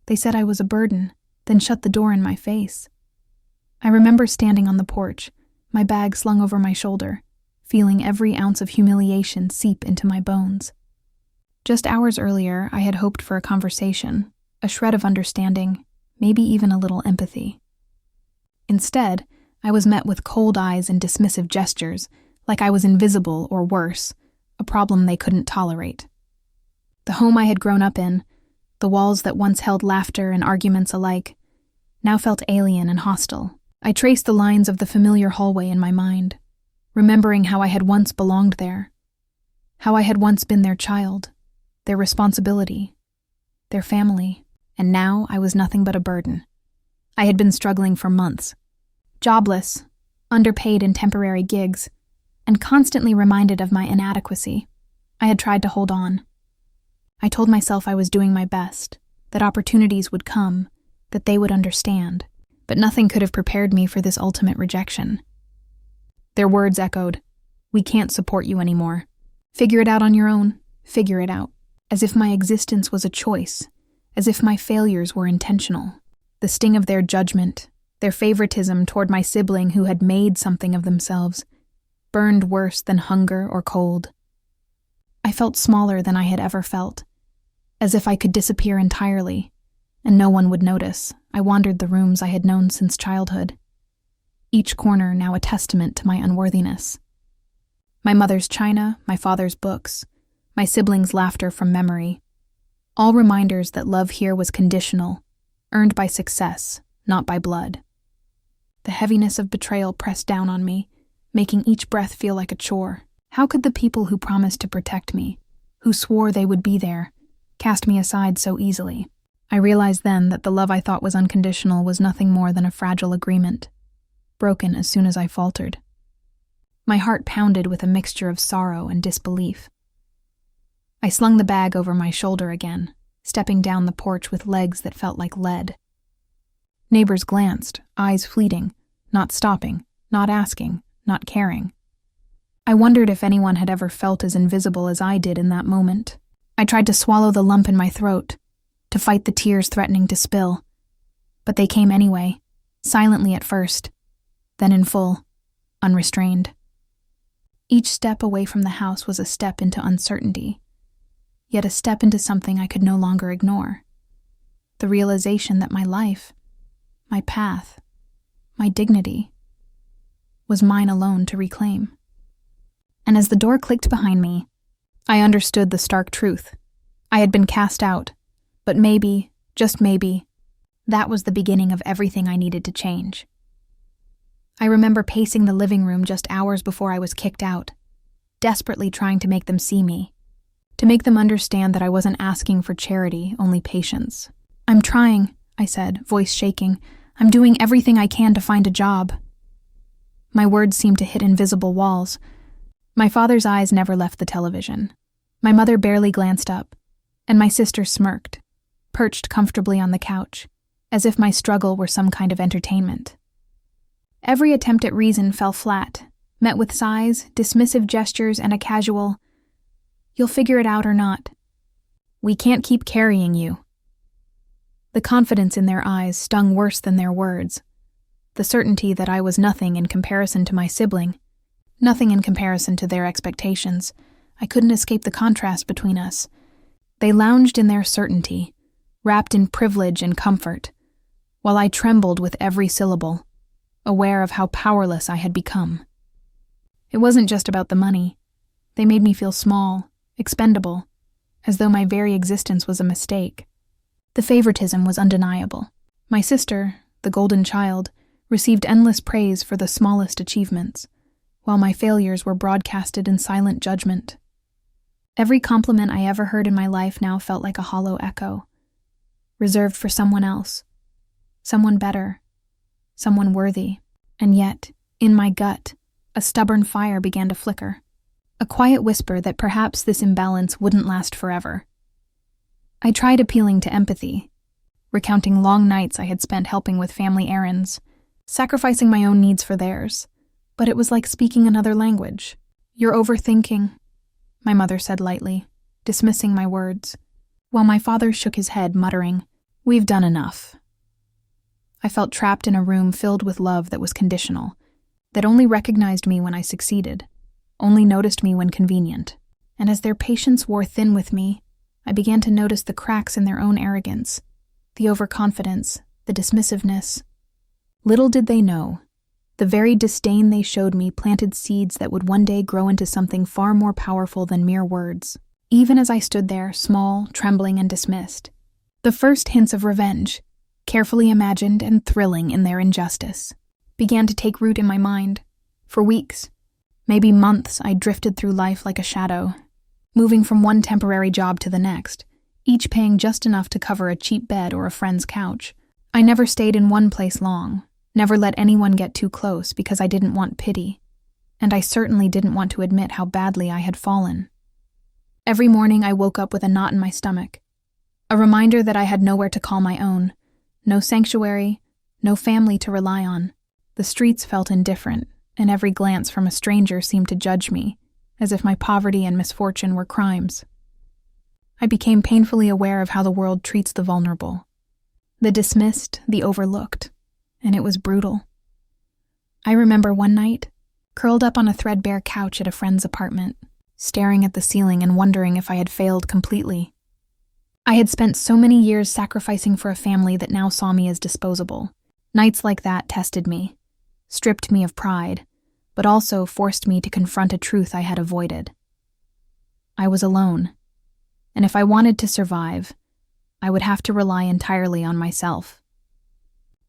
They said I was a burden, then shut the door in my face. I remember standing on the porch, my bag slung over my shoulder, feeling every ounce of humiliation seep into my bones. Just hours earlier, I had hoped for a conversation, a shred of understanding, maybe even a little empathy. Instead, I was met with cold eyes and dismissive gestures, like I was invisible or worse, a problem they couldn't tolerate. The home I had grown up in, the walls that once held laughter and arguments alike, now felt alien and hostile. I traced the lines of the familiar hallway in my mind, remembering how I had once belonged there, how I had once been their child, their responsibility, their family, and now I was nothing but a burden. I had been struggling for months, jobless, underpaid in temporary gigs, and constantly reminded of my inadequacy. I had tried to hold on. I told myself I was doing my best, that opportunities would come, that they would understand, but nothing could have prepared me for this ultimate rejection. Their words echoed, "We can't support you anymore. Figure it out on your own, figure it out," as if my existence was a choice, as if my failures were intentional. The sting of their judgment, their favoritism toward my sibling who had made something of themselves, burned worse than hunger or cold. I felt smaller than I had ever felt, as if I could disappear entirely, and no one would notice. I wandered the rooms I had known since childhood, each corner now a testament to my unworthiness. My mother's china, my father's books, my siblings' laughter from memory, all reminders that love here was conditional, earned by success, not by blood. The heaviness of betrayal pressed down on me, making each breath feel like a chore. How could the people who promised to protect me, who swore they would be there, cast me aside so easily? I realized then that the love I thought was unconditional was nothing more than a fragile agreement, broken as soon as I faltered. My heart pounded with a mixture of sorrow and disbelief. I slung the bag over my shoulder again, stepping down the porch with legs that felt like lead. Neighbors glanced, eyes fleeting, not stopping, not asking, not caring. I wondered if anyone had ever felt as invisible as I did in that moment. I tried to swallow the lump in my throat, to fight the tears threatening to spill. But they came anyway, silently at first, then in full, unrestrained. Each step away from the house was a step into uncertainty, yet a step into something I could no longer ignore. The realization that my life, my path, my dignity, was mine alone to reclaim. And as the door clicked behind me, I understood the stark truth. I had been cast out, but maybe, just maybe, that was the beginning of everything I needed to change. I remember pacing the living room just hours before I was kicked out, desperately trying to make them see me, to make them understand that I wasn't asking for charity, only patience. "I'm trying," I said, voice shaking. "I'm doing everything I can to find a job." My words seemed to hit invisible walls. My father's eyes never left the television. My mother barely glanced up, and my sister smirked, perched comfortably on the couch, as if my struggle were some kind of entertainment. Every attempt at reason fell flat, met with sighs, dismissive gestures, and a casual, "You'll figure it out or not. We can't keep carrying you." The confidence in their eyes stung worse than their words. The certainty that I was nothing in comparison to my sibling, nothing in comparison to their expectations. I couldn't escape the contrast between us. They lounged in their certainty, wrapped in privilege and comfort, while I trembled with every syllable, aware of how powerless I had become. It wasn't just about the money. They made me feel small, expendable, as though my very existence was a mistake. The favoritism was undeniable. My sister, the golden child, received endless praise for the smallest achievements, while my failures were broadcasted in silent judgment. Every compliment I ever heard in my life now felt like a hollow echo, reserved for someone else, someone better, someone worthy. And yet, in my gut, a stubborn fire began to flicker, a quiet whisper that perhaps this imbalance wouldn't last forever. I tried appealing to empathy, recounting long nights I had spent helping with family errands, sacrificing my own needs for theirs, but it was like speaking another language. "You're overthinking," my mother said lightly, dismissing my words, while my father shook his head, muttering, We've done enough. I felt trapped in a room filled with love that was conditional, that only recognized me when I succeeded, only noticed me when convenient. And as their patience wore thin with me, I began to notice the cracks in their own arrogance, the overconfidence, the dismissiveness. Little did they know, the very disdain they showed me planted seeds that would one day grow into something far more powerful than mere words. Even as I stood there, small, trembling, and dismissed, the first hints of revenge, carefully imagined and thrilling in their injustice, began to take root in my mind. For weeks, maybe months, I drifted through life like a shadow, moving from one temporary job to the next, each paying just enough to cover a cheap bed or a friend's couch. I never stayed in one place long, never let anyone get too close because I didn't want pity, and I certainly didn't want to admit how badly I had fallen. Every morning I woke up with a knot in my stomach, a reminder that I had nowhere to call my own, no sanctuary, no family to rely on. The streets felt indifferent, and every glance from a stranger seemed to judge me, as if my poverty and misfortune were crimes. I became painfully aware of how the world treats the vulnerable, the dismissed, the overlooked, and it was brutal. I remember one night, curled up on a threadbare couch at a friend's apartment, staring at the ceiling and wondering if I had failed completely. I had spent so many years sacrificing for a family that now saw me as disposable. Nights like that tested me, stripped me of pride, but also forced me to confront a truth I had avoided. I was alone, and if I wanted to survive, I would have to rely entirely on myself.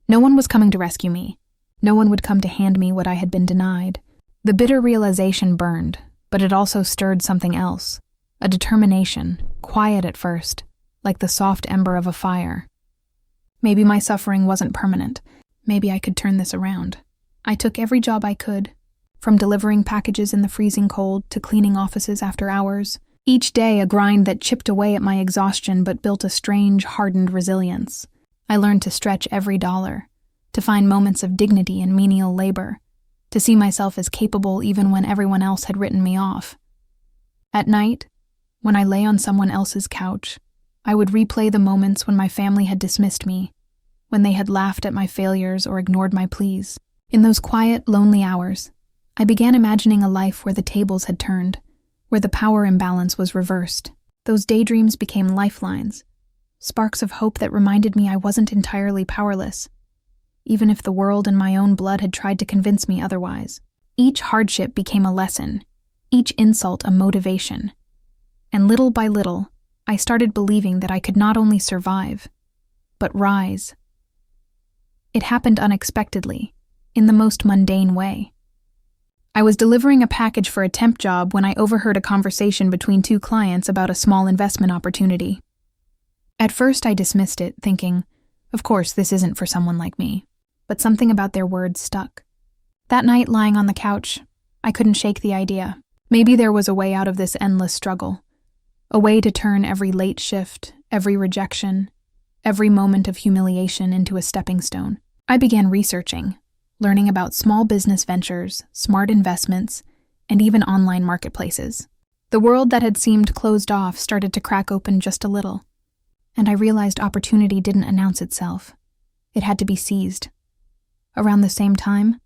No one was coming to rescue me. No one would come to hand me what I had been denied. The bitter realization burned, but it also stirred something else, a determination, quiet at first, like the soft ember of a fire. Maybe my suffering wasn't permanent. Maybe I could turn this around. I took every job I could, from delivering packages in the freezing cold to cleaning offices after hours. Each day a grind that chipped away at my exhaustion but built a strange, hardened resilience. I learned to stretch every dollar, to find moments of dignity in menial labor, to see myself as capable even when everyone else had written me off. At night, when I lay on someone else's couch, I would replay the moments when my family had dismissed me, when they had laughed at my failures or ignored my pleas. In those quiet, lonely hours, I began imagining a life where the tables had turned, where the power imbalance was reversed. Those daydreams became lifelines, sparks of hope that reminded me I wasn't entirely powerless, even if the world and my own blood had tried to convince me otherwise. Each hardship became a lesson, each insult a motivation, and little by little, I started believing that I could not only survive, but rise. It happened unexpectedly, in the most mundane way. I was delivering a package for a temp job when I overheard a conversation between two clients about a small investment opportunity. At first I dismissed it, thinking, of course this isn't for someone like me, but something about their words stuck. That night, lying on the couch, I couldn't shake the idea. Maybe there was a way out of this endless struggle, a way to turn every late shift, every rejection, every moment of humiliation into a stepping stone. I began researching, learning about small business ventures, smart investments, and even online marketplaces. The world that had seemed closed off started to crack open just a little, and I realized opportunity didn't announce itself. It had to be seized. Around the same time,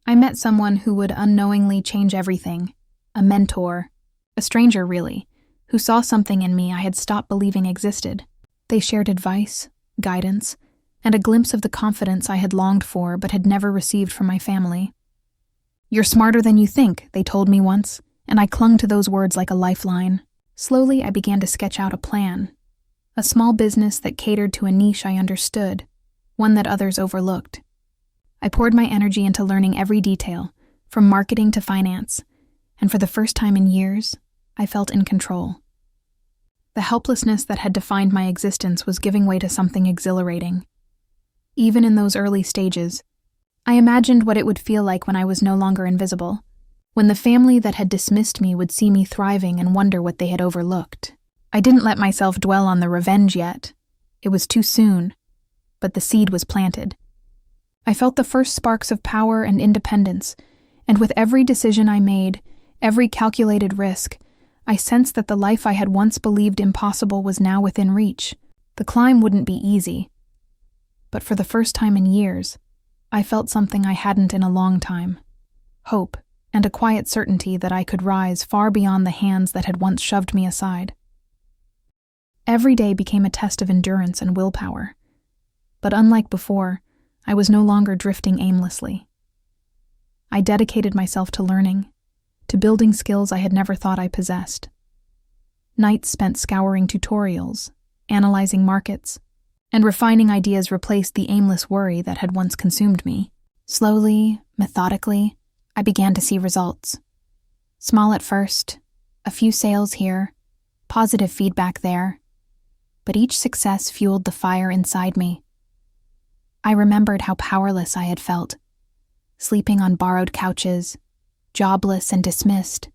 I met someone who would unknowingly change everything, a mentor, a stranger really, who saw something in me I had stopped believing existed. They shared advice, guidance, and a glimpse of the confidence I had longed for but had never received from my family. "You're smarter than you think," they told me once, and I clung to those words like a lifeline. Slowly, I began to sketch out a plan, a small business that catered to a niche I understood, one that others overlooked. I poured my energy into learning every detail, from marketing to finance, and for the first time in years, I felt in control. The helplessness that had defined my existence was giving way to something exhilarating. Even in those early stages, I imagined what it would feel like when I was no longer invisible, when the family that had dismissed me would see me thriving and wonder what they had overlooked. I didn't let myself dwell on the revenge yet. It was too soon, but the seed was planted. I felt the first sparks of power and independence, and with every decision I made, every calculated risk, I sensed that the life I had once believed impossible was now within reach. The climb wouldn't be easy, But for the first time in years, I felt something I hadn't in a long time: hope and a quiet certainty that I could rise far beyond the hands that had once shoved me aside. Every day became a test of endurance and willpower. But unlike before, I was no longer drifting aimlessly. I dedicated myself to learning, to building skills I had never thought I possessed. Nights spent scouring tutorials, analyzing markets, and refining ideas replaced the aimless worry that had once consumed me. Slowly, methodically, I began to see results. Small at first, a few sales here, positive feedback there, but each success fueled the fire inside me. I remembered how powerless I had felt, sleeping on borrowed couches, jobless and dismissed,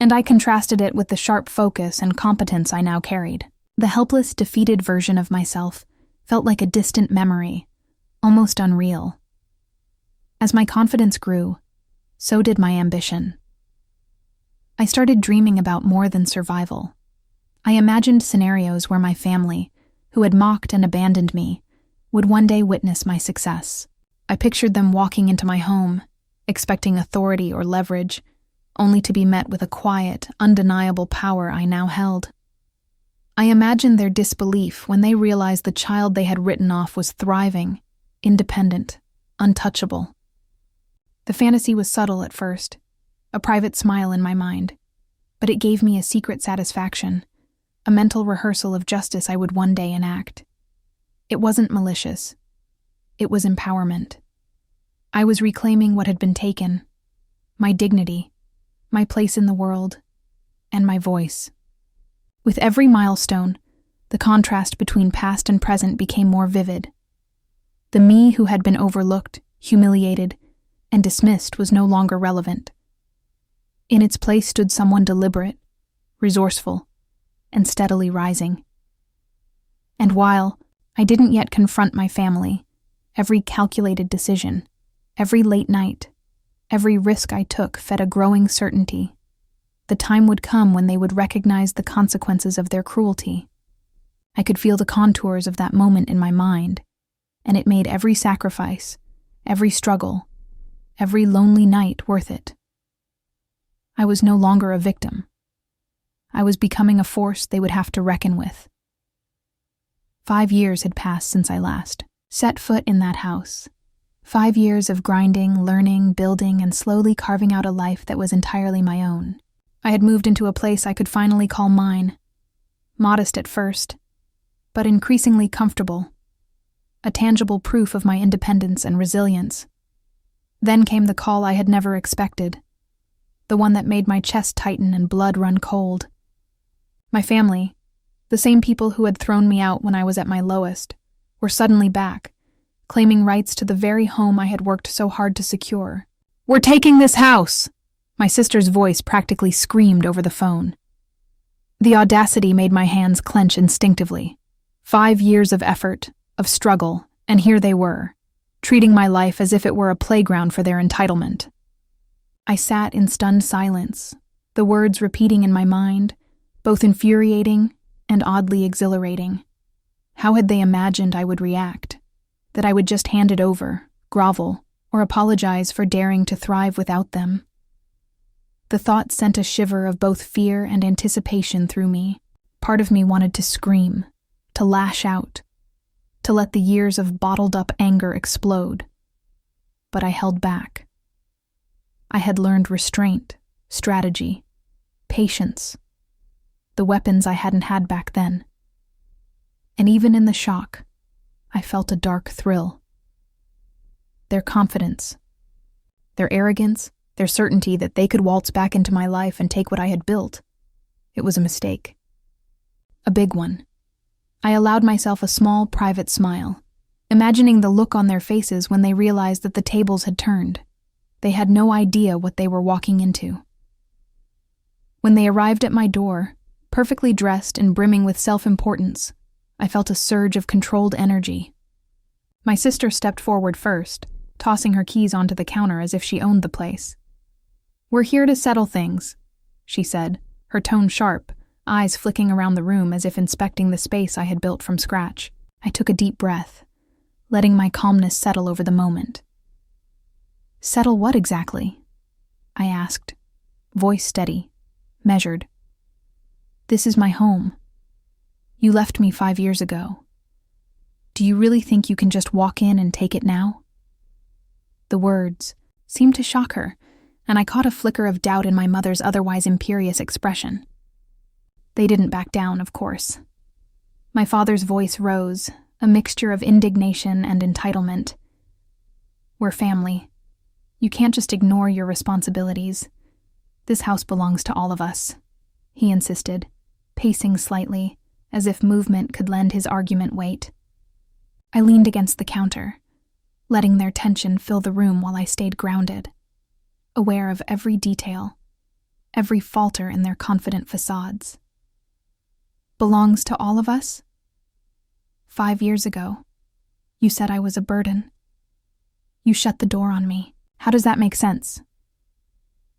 and I contrasted it with the sharp focus and competence I now carried. The helpless, defeated version of myself felt like a distant memory, almost unreal. As my confidence grew, so did my ambition. I started dreaming about more than survival. I imagined scenarios where my family, who had mocked and abandoned me, would one day witness my success. I pictured them walking into my home, expecting authority or leverage, only to be met with a quiet, undeniable power I now held. I imagined their disbelief when they realized the child they had written off was thriving, independent, untouchable. The fantasy was subtle at first, a private smile in my mind, but it gave me a secret satisfaction, a mental rehearsal of justice I would one day enact. It wasn't malicious. It was empowerment. I was reclaiming what had been taken: my dignity, my place in the world, and my voice. With every milestone, the contrast between past and present became more vivid. The me who had been overlooked, humiliated, and dismissed was no longer relevant. In its place stood someone deliberate, resourceful, and steadily rising. And while I didn't yet confront my family, every calculated decision, every late night, every risk I took fed a growing certainty. The time would come when they would recognize the consequences of their cruelty. I could feel the contours of that moment in my mind, and it made every sacrifice, every struggle, every lonely night worth it. I was no longer a victim. I was becoming a force they would have to reckon with. 5 years had passed since I last set foot in that house. 5 years of grinding, learning, building, and slowly carving out a life that was entirely my own. I had moved into a place I could finally call mine. Modest at first, but increasingly comfortable. A tangible proof of my independence and resilience. Then came the call I had never expected. The one that made my chest tighten and blood run cold. My family, the same people who had thrown me out when I was at my lowest, were suddenly back, claiming rights to the very home I had worked so hard to secure. "We're taking this house!" My sister's voice practically screamed over the phone. The audacity made my hands clench instinctively. 5 years of effort, of struggle, and here they were, treating my life as if it were a playground for their entitlement. I sat in stunned silence, the words repeating in my mind, both infuriating and oddly exhilarating. How had they imagined I would react? That I would just hand it over, grovel, or apologize for daring to thrive without them? The thought sent a shiver of both fear and anticipation through me. Part of me wanted to scream, to lash out, to let the years of bottled-up anger explode. But I held back. I had learned restraint, strategy, patience, the weapons I hadn't had back then. And even in the shock, I felt a dark thrill. Their confidence, their arrogance, their certainty that they could waltz back into my life and take what I had built. It was a mistake. A big one. I allowed myself a small, private smile, imagining the look on their faces when they realized that the tables had turned. They had no idea what they were walking into. When they arrived at my door, perfectly dressed and brimming with self-importance, I felt a surge of controlled energy. My sister stepped forward first, tossing her keys onto the counter as if she owned the place. "We're here to settle things," she said, her tone sharp, eyes flicking around the room as if inspecting the space I had built from scratch. I took a deep breath, letting my calmness settle over the moment. "Settle what exactly?" I asked, voice steady, measured. "This is my home. You left me 5 years ago. Do you really think you can just walk in and take it now?" The words seemed to shock her, and I caught a flicker of doubt in my mother's otherwise imperious expression. They didn't back down, of course. My father's voice rose, a mixture of indignation and entitlement. "We're family. You can't just ignore your responsibilities. This house belongs to all of us," he insisted, pacing slightly, as if movement could lend his argument weight. I leaned against the counter, letting their tension fill the room while I stayed grounded, aware of every detail, every falter in their confident facades. "Belongs to all of us? 5 years ago, you said I was a burden. You shut the door on me. How does that make sense?"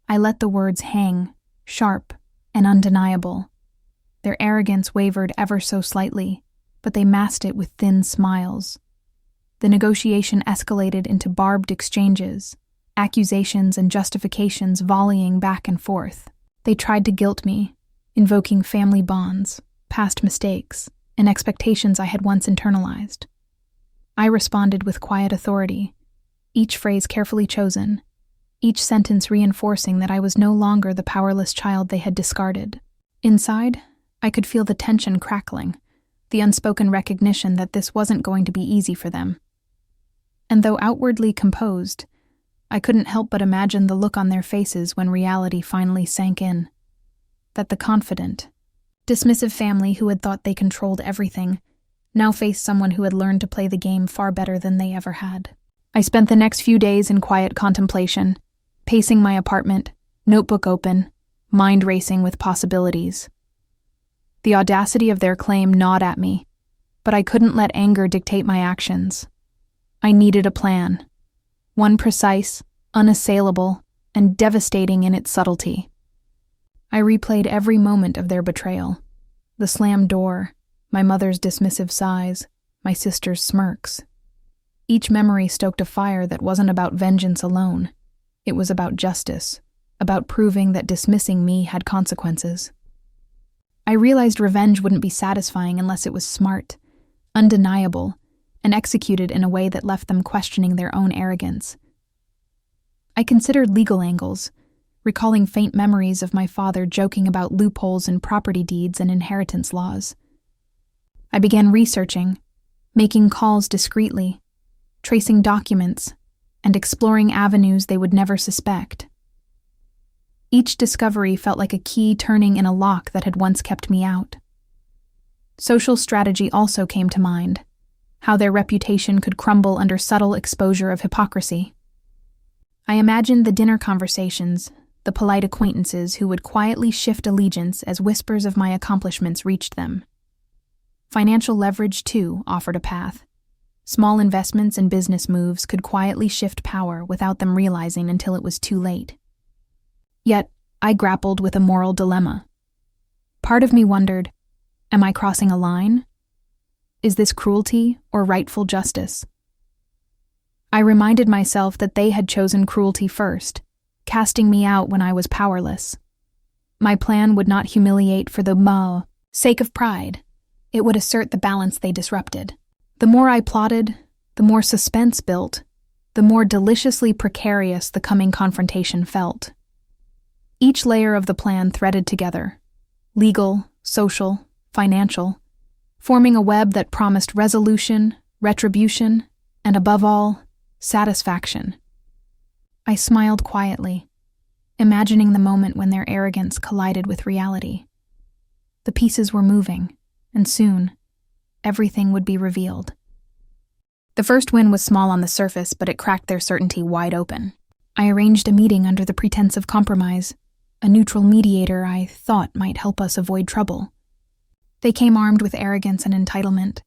I let the words hang, sharp and undeniable. Their arrogance wavered ever so slightly, but they masked it with thin smiles. The negotiation escalated into barbed exchanges, accusations and justifications volleying back and forth. They tried to guilt me, invoking family bonds, past mistakes, and expectations I had once internalized. I responded with quiet authority, each phrase carefully chosen, each sentence reinforcing that I was no longer the powerless child they had discarded. Inside, I could feel the tension crackling, the unspoken recognition that this wasn't going to be easy for them. And though outwardly composed, I couldn't help but imagine the look on their faces when reality finally sank in. That the confident, dismissive family who had thought they controlled everything now faced someone who had learned to play the game far better than they ever had. I spent the next few days in quiet contemplation, pacing my apartment, notebook open, mind racing with possibilities. The audacity of their claim gnawed at me, but I couldn't let anger dictate my actions. I needed a plan, one precise, unassailable, and devastating in its subtlety. I replayed every moment of their betrayal. The slammed door, my mother's dismissive sighs, my sister's smirks. Each memory stoked a fire that wasn't about vengeance alone. It was about justice, about proving that dismissing me had consequences. I realized revenge wouldn't be satisfying unless it was smart, undeniable, and executed in a way that left them questioning their own arrogance. I considered legal angles, recalling faint memories of my father joking about loopholes in property deeds and inheritance laws. I began researching, making calls discreetly, tracing documents, and exploring avenues they would never suspect. Each discovery felt like a key turning in a lock that had once kept me out. Social strategy also came to mind, how their reputation could crumble under subtle exposure of hypocrisy. I imagined the dinner conversations, the polite acquaintances who would quietly shift allegiance as whispers of my accomplishments reached them. Financial leverage, too, offered a path. Small investments and business moves could quietly shift power without them realizing until it was too late. Yet, I grappled with a moral dilemma. Part of me wondered, am I crossing a line? Is this cruelty or rightful justice? I reminded myself that they had chosen cruelty first, casting me out when I was powerless. My plan would not humiliate for the sake of pride. It would assert the balance they disrupted. The more I plotted, the more suspense built, the more deliciously precarious the coming confrontation felt. Each layer of the plan threaded together, legal, social, financial, forming a web that promised resolution, retribution, and above all, satisfaction. I smiled quietly, imagining the moment when their arrogance collided with reality. The pieces were moving, and soon, everything would be revealed. The first win was small on the surface, but it cracked their certainty wide open. I arranged a meeting under the pretense of compromise, a neutral mediator I thought might help us avoid trouble. They came armed with arrogance and entitlement,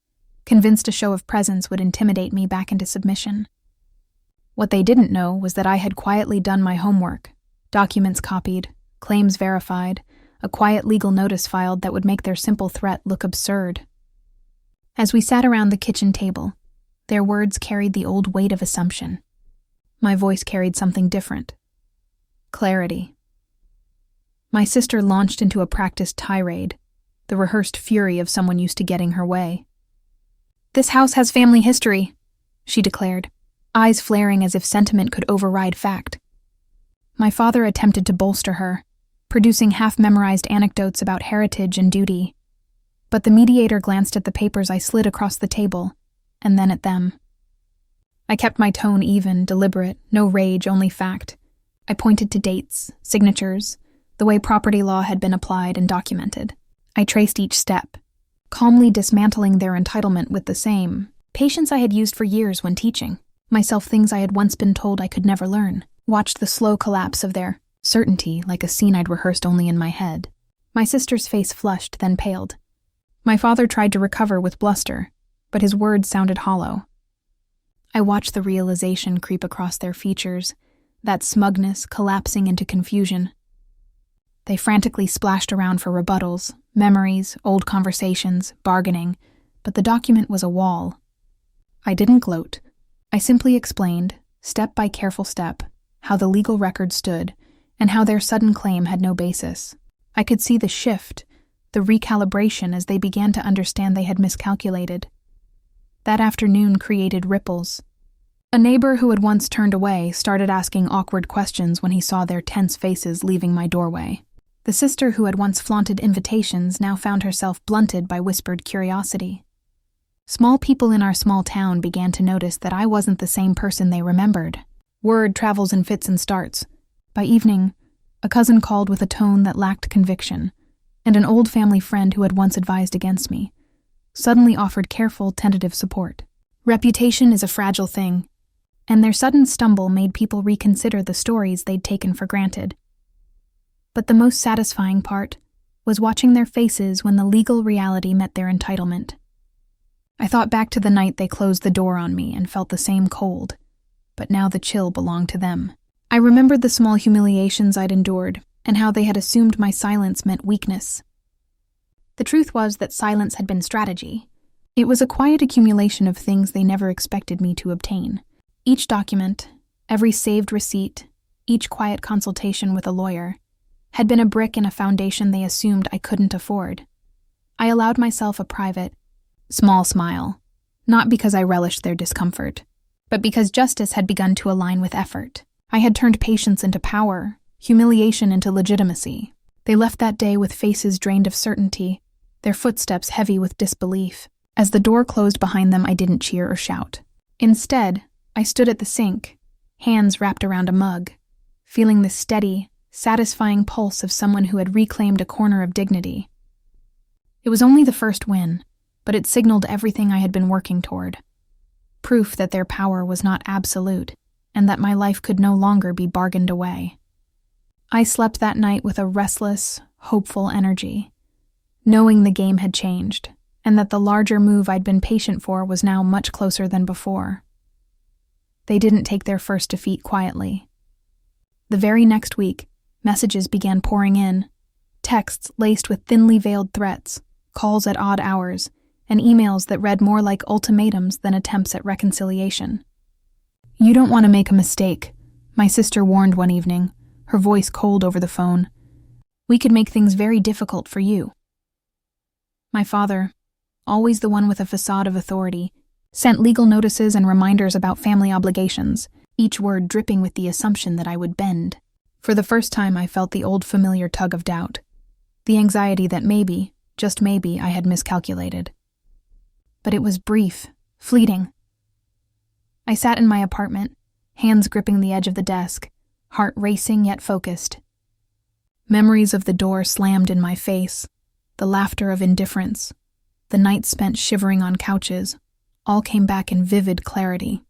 convinced a show of presence would intimidate me back into submission. What they didn't know was that I had quietly done my homework, documents copied, claims verified, a quiet legal notice filed that would make their simple threat look absurd. As we sat around the kitchen table, Their words carried the old weight of assumption. My voice carried something different. Clarity. My sister launched into a practiced tirade, the rehearsed fury of someone used to getting her way. "This house has family history," she declared, eyes flaring as if sentiment could override fact. My father attempted to bolster her, producing half-memorized anecdotes about heritage and duty. But the mediator glanced at the papers I slid across the table, and then at them. I kept my tone even, deliberate, no rage, only fact. I pointed to dates, signatures, the way property law had been applied and documented. I traced each step, calmly dismantling their entitlement with the same patience I had used for years when teaching myself things I had once been told I could never learn. Watched the slow collapse of their certainty like a scene I'd rehearsed only in my head. My sister's face flushed, then paled. My father tried to recover with bluster, but his words sounded hollow. I watched the realization creep across their features, that smugness collapsing into confusion. They frantically splashed around for rebuttals, memories, old conversations, bargaining, but the document was a wall. I didn't gloat. I simply explained, step by careful step, how the legal record stood, and how their sudden claim had no basis. I could see the shift, the recalibration as they began to understand they had miscalculated. That afternoon created ripples. A neighbor who had once turned away started asking awkward questions when he saw their tense faces leaving my doorway. The sister who had once flaunted invitations now found herself blunted by whispered curiosity. Small people in our small town began to notice that I wasn't the same person they remembered. Word travels in fits and starts. By evening, a cousin called with a tone that lacked conviction, and an old family friend who had once advised against me suddenly offered careful, tentative support. Reputation is a fragile thing, and their sudden stumble made people reconsider the stories they'd taken for granted. But the most satisfying part was watching their faces when the legal reality met their entitlement. I thought back to the night they closed the door on me and felt the same cold, but now the chill belonged to them. I remembered the small humiliations I'd endured and how they had assumed my silence meant weakness. The truth was that silence had been strategy. It was a quiet accumulation of things they never expected me to obtain. Each document, every saved receipt, each quiet consultation with a lawyer, had been a brick in a foundation they assumed I couldn't afford. I allowed myself a private, small smile, not because I relished their discomfort, but because justice had begun to align with effort. I had turned patience into power, humiliation into legitimacy. They left that day with faces drained of certainty, their footsteps heavy with disbelief. As the door closed behind them, I didn't cheer or shout. Instead, I stood at the sink, hands wrapped around a mug, feeling the steady, satisfying pulse of someone who had reclaimed a corner of dignity. It was only the first win, but it signaled everything I had been working toward. Proof that their power was not absolute, and that my life could no longer be bargained away. I slept that night with a restless, hopeful energy, knowing the game had changed, and that the larger move I'd been patient for was now much closer than before. They didn't take their first defeat quietly. The very next week, messages began pouring in, texts laced with thinly veiled threats, calls at odd hours, and emails that read more like ultimatums than attempts at reconciliation. "You don't want to make a mistake," my sister warned one evening, her voice cold over the phone. "We could make things very difficult for you." My father, always the one with a facade of authority, sent legal notices and reminders about family obligations, each word dripping with the assumption that I would bend. For the first time, I felt the old familiar tug of doubt, the anxiety that maybe, just maybe, I had miscalculated. But it was brief, fleeting. I sat in my apartment, hands gripping the edge of the desk, heart racing yet focused. Memories of the door slammed in my face, the laughter of indifference, the nights spent shivering on couches, all came back in vivid clarity.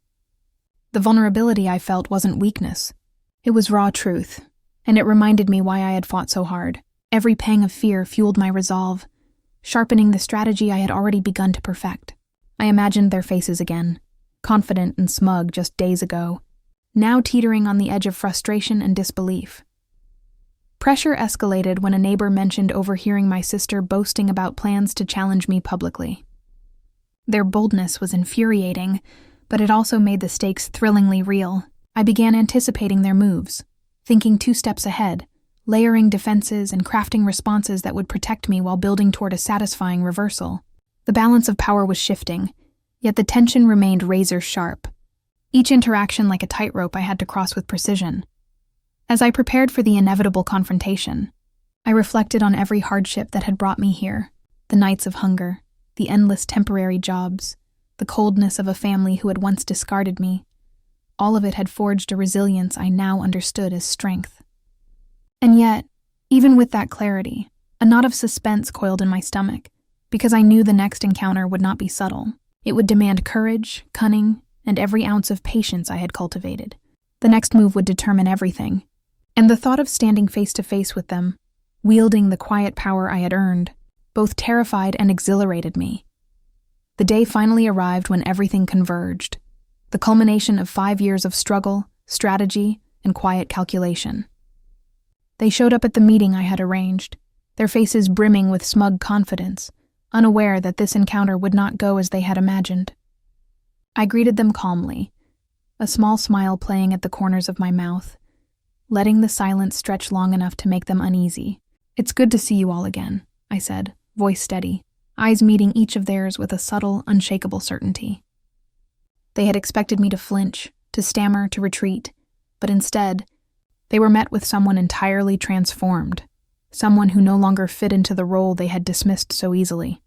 The vulnerability I felt wasn't weakness. It was raw truth, and it reminded me why I had fought so hard. Every pang of fear fueled my resolve, sharpening the strategy I had already begun to perfect. I imagined their faces again, confident and smug just days ago, now teetering on the edge of frustration and disbelief. Pressure escalated when a neighbor mentioned overhearing my sister boasting about plans to challenge me publicly. Their boldness was infuriating, but it also made the stakes thrillingly real. I began anticipating their moves, thinking 2 steps ahead, layering defenses and crafting responses that would protect me while building toward a satisfying reversal. The balance of power was shifting, yet the tension remained razor-sharp. Each interaction like a tightrope I had to cross with precision. As I prepared for the inevitable confrontation, I reflected on every hardship that had brought me here, the nights of hunger, the endless temporary jobs, the coldness of a family who had once discarded me. All of it had forged a resilience I now understood as strength. And yet, even with that clarity, a knot of suspense coiled in my stomach, because I knew the next encounter would not be subtle. It would demand courage, cunning, and every ounce of patience I had cultivated. The next move would determine everything, and the thought of standing face to face with them, wielding the quiet power I had earned, both terrified and exhilarated me. The day finally arrived when everything converged, the culmination of 5 years of struggle, strategy, and quiet calculation. They showed up at the meeting I had arranged, their faces brimming with smug confidence, unaware that this encounter would not go as they had imagined. I greeted them calmly, a small smile playing at the corners of my mouth, letting the silence stretch long enough to make them uneasy. "It's good to see you all again," I said, voice steady, eyes meeting each of theirs with a subtle, unshakable certainty. They had expected me to flinch, to stammer, to retreat, but instead, they were met with someone entirely transformed, someone who no longer fit into the role they had dismissed so easily.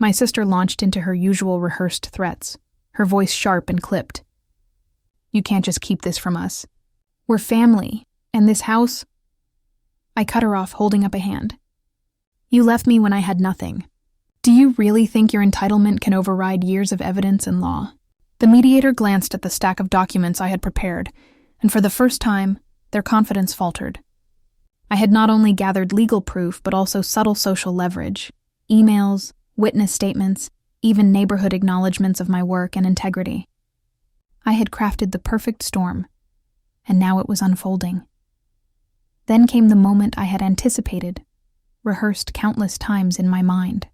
My sister launched into her usual rehearsed threats, her voice sharp and clipped. "You can't just keep this from us. We're family, and this house—" I cut her off, holding up a hand. "You left me when I had nothing. Do you really think your entitlement can override years of evidence and law?" The mediator glanced at the stack of documents I had prepared, and for the first time, their confidence faltered. I had not only gathered legal proof, but also subtle social leverage, emails, witness statements, even neighborhood acknowledgments of my work and integrity. I had crafted the perfect storm, and now it was unfolding. Then came the moment I had anticipated, rehearsed countless times in my mind.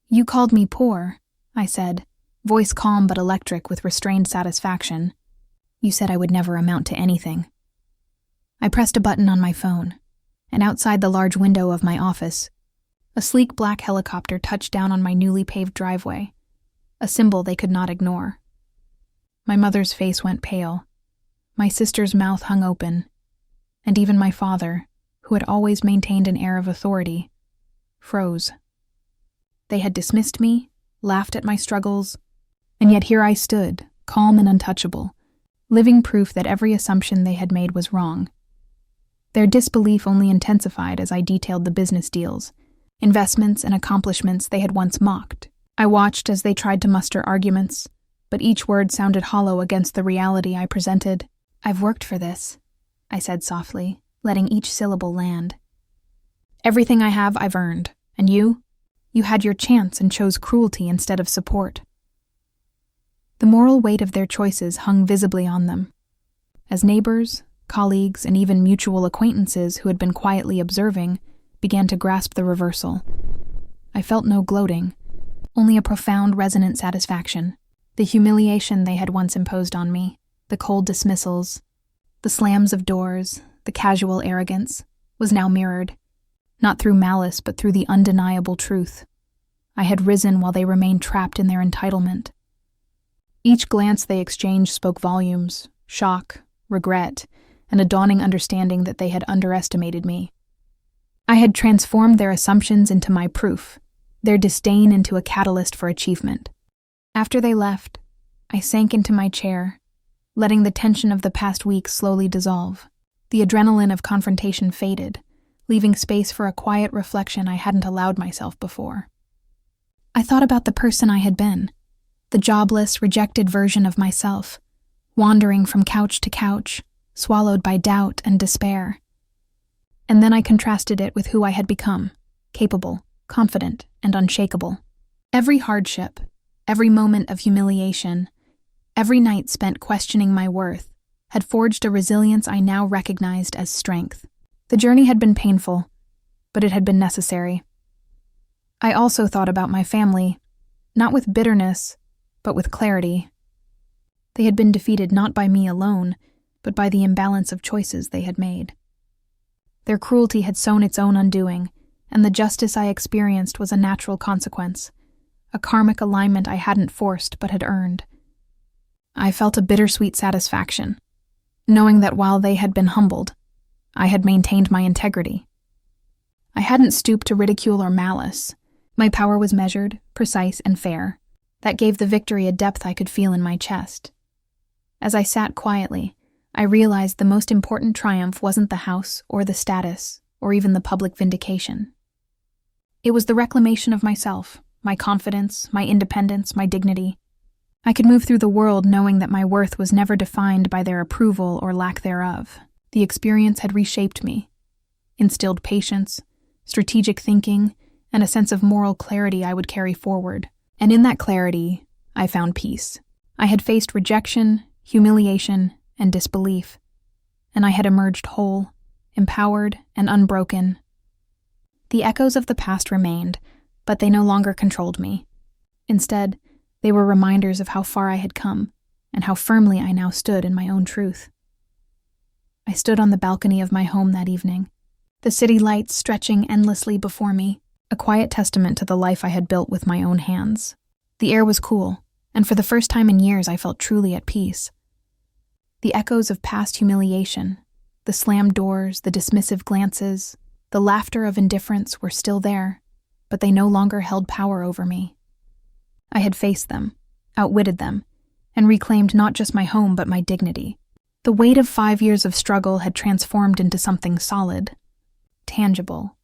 "You called me poor," I said, voice calm but electric with restrained satisfaction. "You said I would never amount to anything." I pressed a button on my phone, and outside the large window of my office, a sleek black helicopter touched down on my newly paved driveway, a symbol they could not ignore. My mother's face went pale, my sister's mouth hung open, and even my father, who had always maintained an air of authority, froze. They had dismissed me, laughed at my struggles, and yet here I stood, calm and untouchable, living proof that every assumption they had made was wrong. Their disbelief only intensified as I detailed the business deals, investments and accomplishments they had once mocked. I watched as they tried to muster arguments, but each word sounded hollow against the reality I presented. "I've worked for this," I said softly, letting each syllable land. "Everything I have, I've earned. And you? You had your chance and chose cruelty instead of support." The moral weight of their choices hung visibly on them. As neighbors, colleagues, and even mutual acquaintances who had been quietly observing began to grasp the reversal, I felt no gloating, only a profound, resonant satisfaction. The humiliation they had once imposed on me, the cold dismissals, the slams of doors, the casual arrogance, was now mirrored, not through malice but through the undeniable truth. I had risen while they remained trapped in their entitlement. Each glance they exchanged spoke volumes, shock, regret, and a dawning understanding that they had underestimated me. I had transformed their assumptions into my proof, their disdain into a catalyst for achievement. After they left, I sank into my chair, letting the tension of the past week slowly dissolve. The adrenaline of confrontation faded, leaving space for a quiet reflection I hadn't allowed myself before. I thought about the person I had been, the jobless, rejected version of myself, wandering from couch to couch, swallowed by doubt and despair. And then I contrasted it with who I had become, capable, confident, and unshakable. Every hardship, every moment of humiliation, every night spent questioning my worth, had forged a resilience I now recognized as strength. The journey had been painful, but it had been necessary. I also thought about my family, not with bitterness, but with clarity. They had been defeated not by me alone, but by the imbalance of choices they had made. Their cruelty had sown its own undoing, and the justice I experienced was a natural consequence, a karmic alignment I hadn't forced but had earned. I felt a bittersweet satisfaction, knowing that while they had been humbled, I had maintained my integrity. I hadn't stooped to ridicule or malice. My power was measured, precise, and fair. That gave the victory a depth I could feel in my chest. As I sat quietly, I realized the most important triumph wasn't the house or the status or even the public vindication. It was the reclamation of myself, my confidence, my independence, my dignity. I could move through the world knowing that my worth was never defined by their approval or lack thereof. The experience had reshaped me, instilled patience, strategic thinking, and a sense of moral clarity I would carry forward. And in that clarity, I found peace. I had faced rejection, humiliation, and disbelief, and I had emerged whole, empowered, and unbroken. The echoes of the past remained, but they no longer controlled me. Instead, they were reminders of how far I had come, and how firmly I now stood in my own truth. I stood on the balcony of my home that evening, the city lights stretching endlessly before me, a quiet testament to the life I had built with my own hands. The air was cool, and for the first time in years I felt truly at peace. The echoes of past humiliation, the slammed doors, the dismissive glances, the laughter of indifference were still there, but they no longer held power over me. I had faced them, outwitted them, and reclaimed not just my home but my dignity. The weight of 5 years of struggle had transformed into something solid, tangible,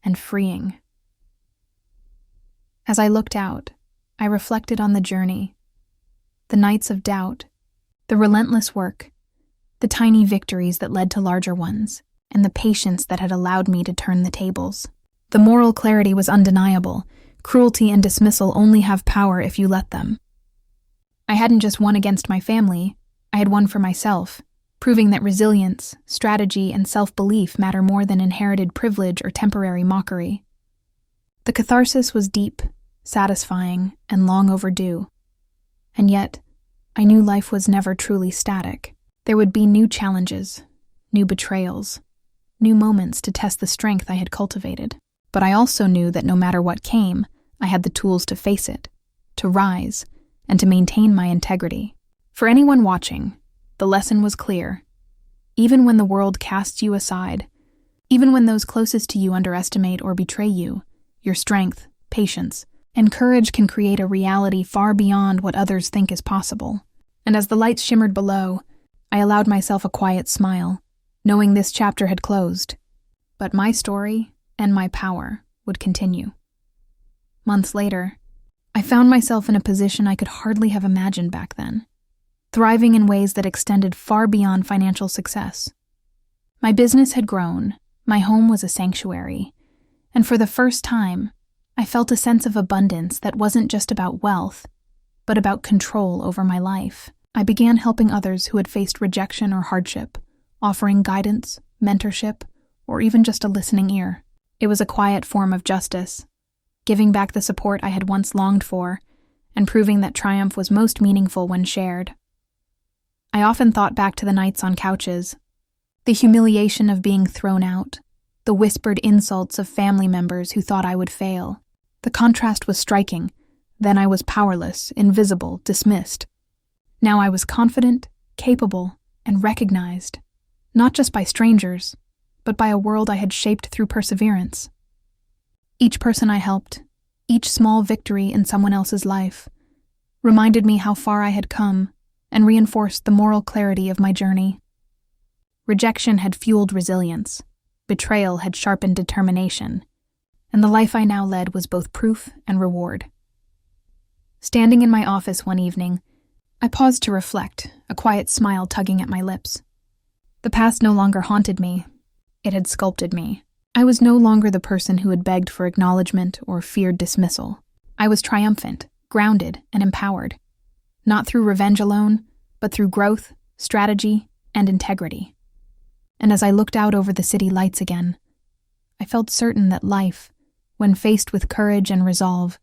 and freeing. As I looked out, I reflected on the journey, the nights of doubt, the relentless work, the tiny victories that led to larger ones, and the patience that had allowed me to turn the tables. The moral clarity was undeniable. Cruelty and dismissal only have power if you let them. I hadn't just won against my family, I had won for myself, proving that resilience, strategy, and self-belief matter more than inherited privilege or temporary mockery. The catharsis was deep, satisfying, and long overdue. And yet, I knew life was never truly static. There would be new challenges, new betrayals, new moments to test the strength I had cultivated. But I also knew that no matter what came, I had the tools to face it, to rise, and to maintain my integrity. For anyone watching, the lesson was clear. Even when the world casts you aside, even when those closest to you underestimate or betray you, your strength, patience, and courage can create a reality far beyond what others think is possible. And as the lights shimmered below, I allowed myself a quiet smile, knowing this chapter had closed. But my story and my power would continue. Months later, I found myself in a position I could hardly have imagined back then, thriving in ways that extended far beyond financial success. My business had grown, my home was a sanctuary, and for the first time, I felt a sense of abundance that wasn't just about wealth, but about control over my life. I began helping others who had faced rejection or hardship, offering guidance, mentorship, or even just a listening ear. It was a quiet form of justice, giving back the support I had once longed for, and proving that triumph was most meaningful when shared. I often thought back to the nights on couches, the humiliation of being thrown out, the whispered insults of family members who thought I would fail. The contrast was striking. Then I was powerless, invisible, dismissed. Now I was confident, capable, and recognized, not just by strangers, but by a world I had shaped through perseverance. Each person I helped, each small victory in someone else's life, reminded me how far I had come and reinforced the moral clarity of my journey. Rejection had fueled resilience, betrayal had sharpened determination, and the life I now led was both proof and reward. Standing in my office one evening, I paused to reflect, a quiet smile tugging at my lips. The past no longer haunted me. It had sculpted me. I was no longer the person who had begged for acknowledgement or feared dismissal. I was triumphant, grounded, and empowered, not through revenge alone, but through growth, strategy, and integrity. And as I looked out over the city lights again, I felt certain that life, when faced with courage and resolve,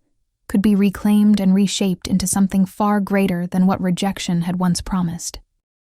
could be reclaimed and reshaped into something far greater than what rejection had once promised.